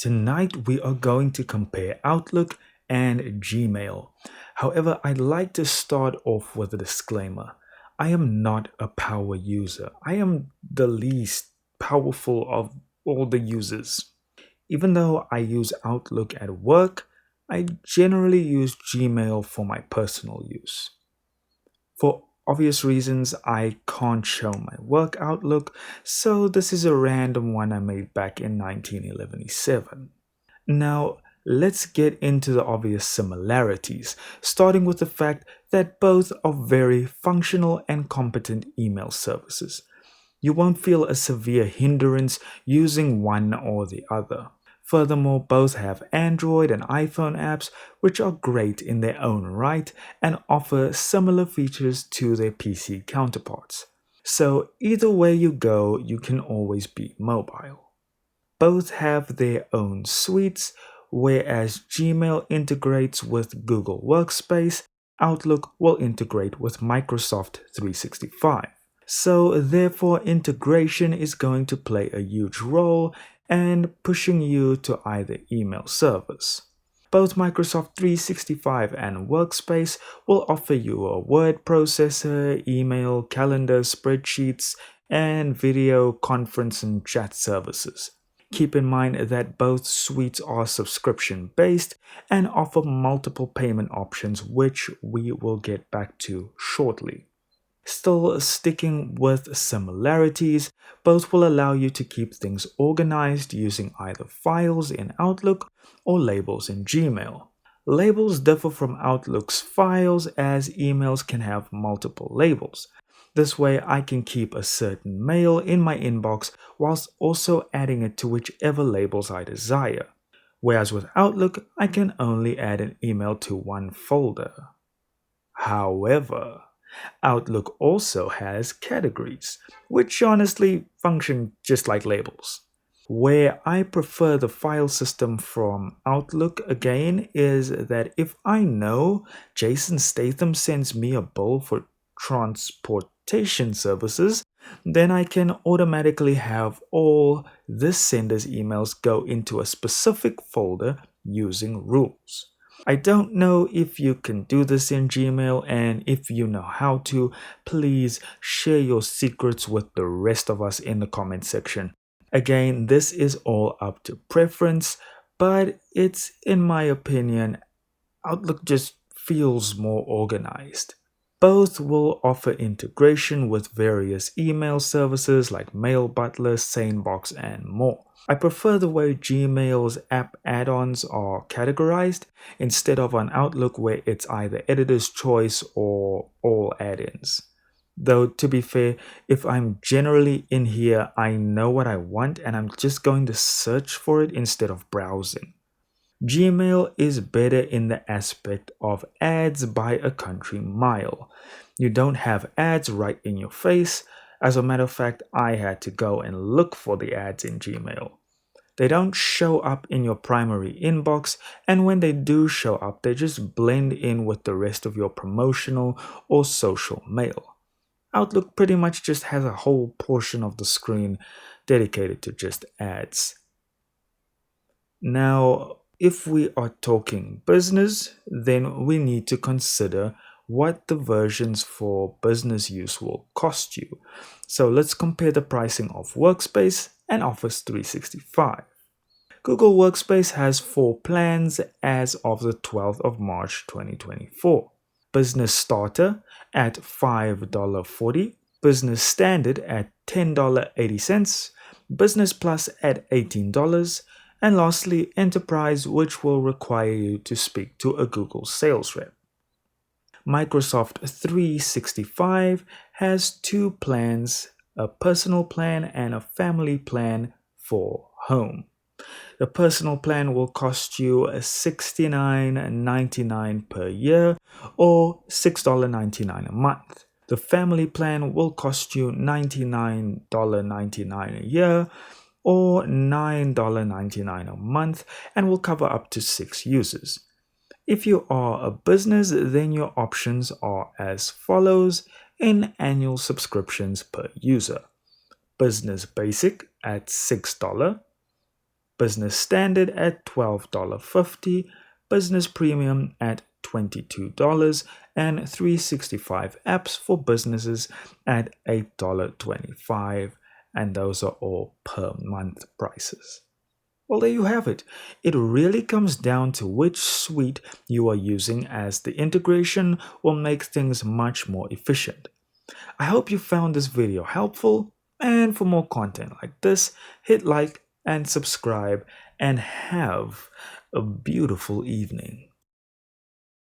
Tonight we are going to compare Outlook and Gmail. However, I'd like to start off with a disclaimer. I am not a power user. I am the least powerful of all the users. Even though I use Outlook at work, I generally use Gmail for my personal use. For obvious reasons, I can't show my work Outlook, so this is a random one I made back in 1911. Now, let's get into the obvious similarities, starting with the fact that both are very functional and competent email services. You won't feel a severe hindrance using one or the other. Furthermore, both have Android and iPhone apps, which are great in their own right and offer similar features to their PC counterparts. So, either way you go, you can always be mobile. Both have their own suites, whereas Gmail integrates with Google Workspace, Outlook will integrate with Microsoft 365. So, therefore, integration is going to play a huge role and pushing you to either email servers. Both Microsoft 365 and Workspace will offer you a word processor, email, calendar, spreadsheets, and video conference and chat services. Keep in mind that both suites are subscription based and offer multiple payment options, which we will get back to shortly. Still sticking with similarities, both will allow you to keep things organized using either files in Outlook or labels in Gmail. Labels differ from Outlook's files as emails can have multiple labels. This way I can keep a certain mail in my inbox whilst also adding it to whichever labels I desire. Whereas with Outlook, I can only add an email to one folder. However, Outlook also has categories, which honestly function just like labels. Where I prefer the file system from Outlook again is that if I know Jason Statham sends me a bill for transportation services, then I can automatically have all this sender's emails go into a specific folder using rules. I don't know if you can do this in Gmail, and if you know how to, please share your secrets with the rest of us in the comment section. Again, this is all up to preference, but it's, in my opinion, Outlook just feels more organized. Both will offer integration with various email services like Mail Butler, SaneBox, and more. I prefer the way Gmail's app add-ons are categorized instead of on Outlook where it's either editor's choice or all add-ins. Though to be fair, if I'm generally in here, I know what I want and I'm just going to search for it instead of browsing. Gmail is better in the aspect of ads by a country mile. You don't have ads right in your face. As a matter of fact, I had to go and look for the ads in Gmail. They don't show up in your primary inbox, and when they do show up, they just blend in with the rest of your promotional or social mail. Outlook pretty much just has a whole portion of the screen dedicated to just ads. Now, if we are talking business, then we need to consider what the versions for business use will cost you. So let's compare the pricing of Workspace and Office 365. Google Workspace has 4 plans as of the 12th of March 2024. Business Starter at $5.40, Business Standard at $10.80, Business Plus at $18, and lastly, Enterprise, which will require you to speak to a Google sales rep. Microsoft 365 has 2 plans, a personal plan and a family plan for home. The personal plan will cost you $69.99 per year or $6.99 a month. The family plan will cost you $99.99 a year or $9.99 a month and will cover up to 6 users. If you are a business, then your options are as follows in annual subscriptions per user. Business Basic at $6, Business Standard at $12.50, Business Premium at $22, and 365 apps for businesses at $8.25. And those are all per month prices. Well, there you have it. It really comes down to which suite you are using, as the integration will make things much more efficient. I hope you found this video helpful, and for more content like this, hit like and subscribe, and have a beautiful evening.